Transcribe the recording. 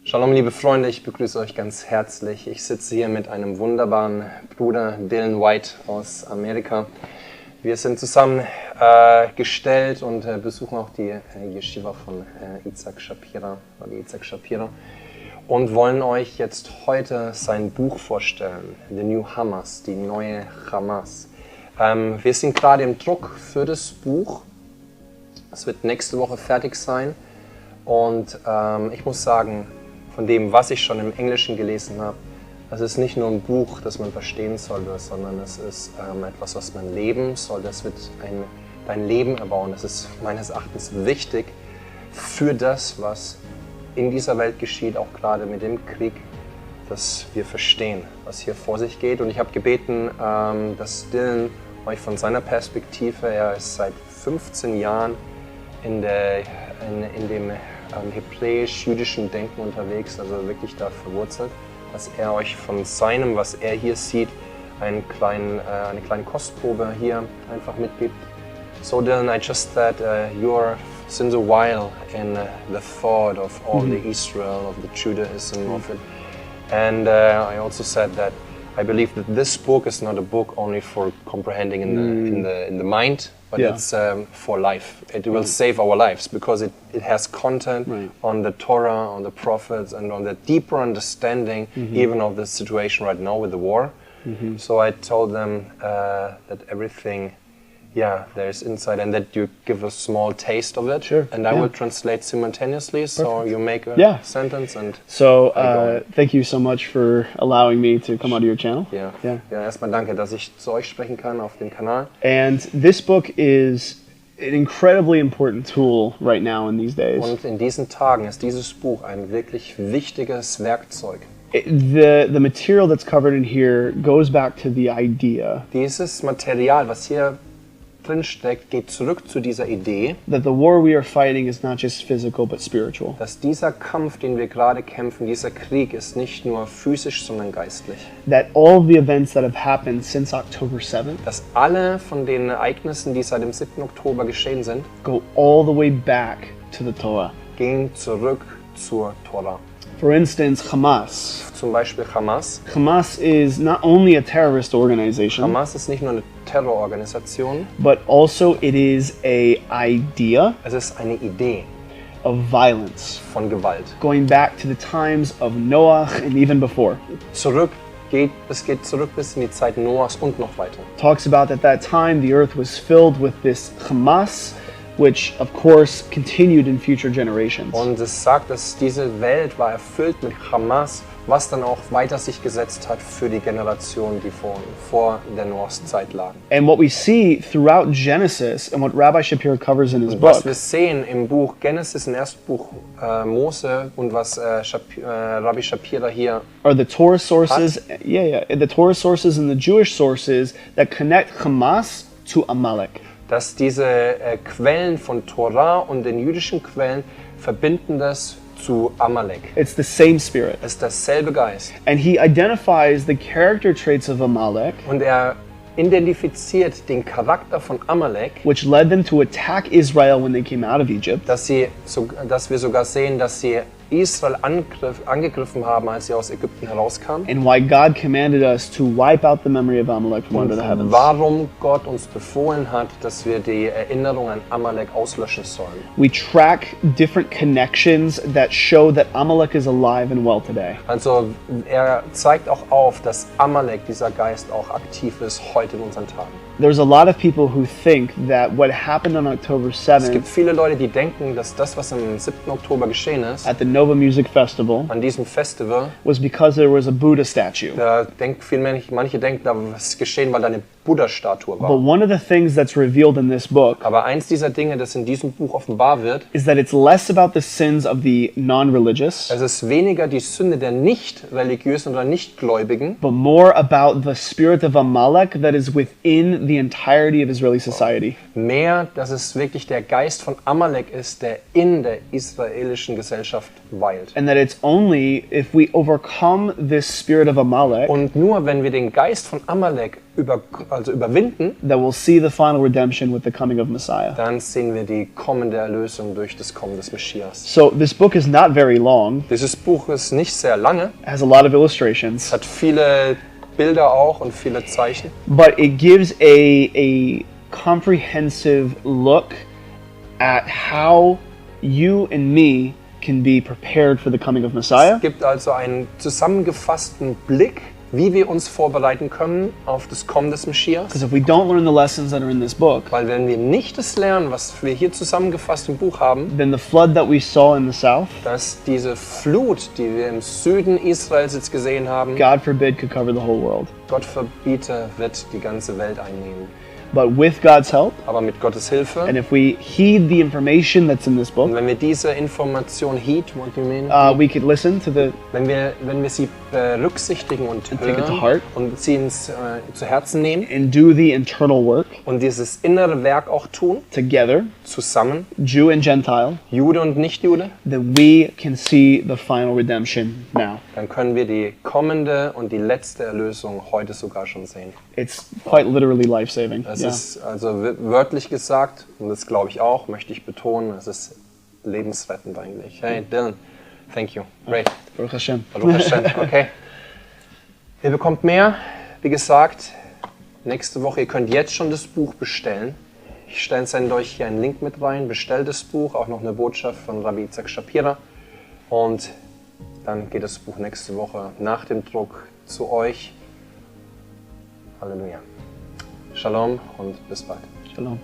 Shalom, liebe Freunde, ich begrüße euch ganz herzlich. Ich sitze hier mit einem wunderbaren Bruder, Dylan White aus Amerika. Wir sind zusammen gestellt und besuchen auch die Yeshiva von Itzhak Shapira, Rabbi Dr. Shapira, und wollen euch jetzt heute sein Buch vorstellen, Neue Hamas, die Neue Hamas. Wir sind gerade im Druck für das Buch. Es wird nächste Woche fertig sein und ich muss sagen, von dem, was ich schon im Englischen gelesen habe, es ist nicht nur ein Buch, das man verstehen sollte, sondern es ist etwas, was man leben sollte. Es wird dein Leben erbauen. Das ist meines Erachtens wichtig für das, was in dieser Welt geschieht, auch gerade mit dem Krieg, dass wir verstehen, was hier vor sich geht. Und ich habe gebeten, dass Dylan euch von seiner Perspektive, er ist seit 15 Jahren in dem hebräisch-jüdischen Denken unterwegs, also wirklich da verwurzelt, dass er euch von seinem, was er hier sieht, eine kleine Kostprobe hier einfach mitgibt. So Dylan, I just that you're since a while in the thought of all the Israel, of the Judaism of it, and I also said that I believe that this book is not a book only for comprehending in the mind, but it's for life. It will save our lives because it has content on the Torah, on the prophets, and on the deeper understanding even of the situation right now with the war. So I told them that everything, there's insight, and that you give a small taste of it, and I will translate simultaneously. So you make a sentence, and so thank you so much for allowing me to come onto your channel. Ja, erstmal danke, dass ich zu euch sprechen kann auf dem Kanal. And this book is an incredibly important tool right now in these days. Und in diesen Tagen ist dieses Buch ein wirklich wichtiges Werkzeug. The material that's covered in here goes back to the idea. Dieses Material, was hier drin steckt, geht zurück zu dieser Idee, that the war we are fighting is not just physical but spiritual. Dass dieser Kampf, den wir gerade kämpfen, dieser Krieg ist nicht nur physisch, sondern geistlich. That all the events that have happened since October 7th, dass alle von den Ereignissen, die seit dem 7. Oktober geschehen sind, go all the way back to the Torah. Gehen zurück zur Torah. For instance, Hamas. Zum Beispiel Hamas. Hamas is not only a terrorist organization. Hamas ist nicht nur eine Terrororganisation, but also it is a idea. Es ist eine Idee of violence. Von Gewalt. Going back to the times of Noah and even before. Es geht zurück bis in die Zeit Noahs und noch weiter. Talks about at that time the earth was filled with this Hamas, which of course continued in future generations. Und es sagt, dass diese Welt war erfüllt mit Hamas, was dann auch weiter sich gesetzt hat für die Generation, die vor der Noahs Zeit lagen. And what we see throughout Genesis and what Rabbi Shapira covers in his book. Was wir sehen im Buch Genesis, im ersten Buch Mose, und was Rabbi Shapira hier are the Torah sources, the Torah sources and the Jewish sources that connect Hamas to Amalek. Dass diese Quellen von Torah und den jüdischen Quellen verbinden das zu Amalek. It's the same spirit. Es ist derselbe Geist. And he identifies the character traits of Amalek. Und er identifiziert den Charakter von Amalek, which led them to attack Israel when they came out of Egypt. Dass wir sogar sehen, dass sie Israel angegriffen haben, als sie aus Ägypten herauskamen. And why God commanded us to wipe out the memory of Amalek from under the heavens. Warum Gott uns befohlen hat, dass wir die Erinnerung an Amalek auslöschen sollen. We track different connections that show that Amalek is alive and well today. Also er zeigt auch auf, dass Amalek, dieser Geist, auch aktiv ist heute in unseren Tagen. There's a lot of people who think that what happened on October 7th. Es gibt viele Leute, die denken, dass das, was am 7. Oktober geschehen ist, at the Nova Music Festival, an diesem Festival, was because there was a Buddha statue. Manche denken, das ist geschehen, weil da eine Buddha-Statue war. But one of the things that's revealed in this book, aber eins dieser Dinge, das in diesem Buch offenbar wird, is that it's less about the sins of the non-religious. Es ist weniger die Sünde der nicht-religiösen oder nicht-Gläubigen, but more about the spirit of Amalek that is within the entirety of Israeli society. Mehr, dass es wirklich der Geist von Amalek ist, der in der israelischen Gesellschaft weilt. And that it's only if we overcome this spirit of Amalek Und nur wenn wir den Geist von Amalek überwinden, that we'll see the final redemption with the coming of Messiah. dann sehen wir die kommende Erlösung durch das Kommen des Maschiachs. So this book is not very long. Dieses Buch ist nicht sehr lange, It has a lot of illustrations, es hat viele Bilder auch und viele Zeichen, but it gives a comprehensive look at how you and me can be prepared for the coming of Messiah. Es gibt also einen zusammengefassten Blick, wie wir uns vorbereiten können auf das Kommen des Maschiachs. Because if we don't learn the lessons that are in this book, Weil wenn wir nicht das lernen, was wir hier zusammengefasst im Buch haben, then the flood that we saw in the south, dass diese Flut, die wir im Süden Israels jetzt gesehen haben, God forbid, could cover the whole world. Gott verbiete, wird die ganze Welt einnehmen. But with God's help, Aber mit Gottes Hilfe, and if we heed the information that's in this und book, wenn wir diese Information we could listen to the wenn wir sie berücksichtigen und take it to hören heart. und sie zu Herzen nehmen and do the internal work und dieses innere Werk auch tun, together, zusammen, Jew and Gentile, Jude und Nicht-Jude, then we can see the final redemption now. dann können wir die kommende und die letzte Erlösung heute sogar schon sehen. It's quite literally life-saving. Das Yeah. ist also wörtlich gesagt, und das glaube ich auch, möchte ich betonen, es ist lebensrettend eigentlich. Hey Dylan, thank you. Great. Baruch Hashem. Baruch Hashem. Okay. Ihr bekommt mehr, wie gesagt, nächste Woche. Ihr könnt jetzt schon das Buch bestellen. Ich sende euch hier einen Link mit rein. Bestellt das Buch, auch noch eine Botschaft von Rabbi Itzhak Shapira. Und dann geht das Buch nächste Woche nach dem Druck zu euch. Halleluja. Shalom und bis bald. Shalom.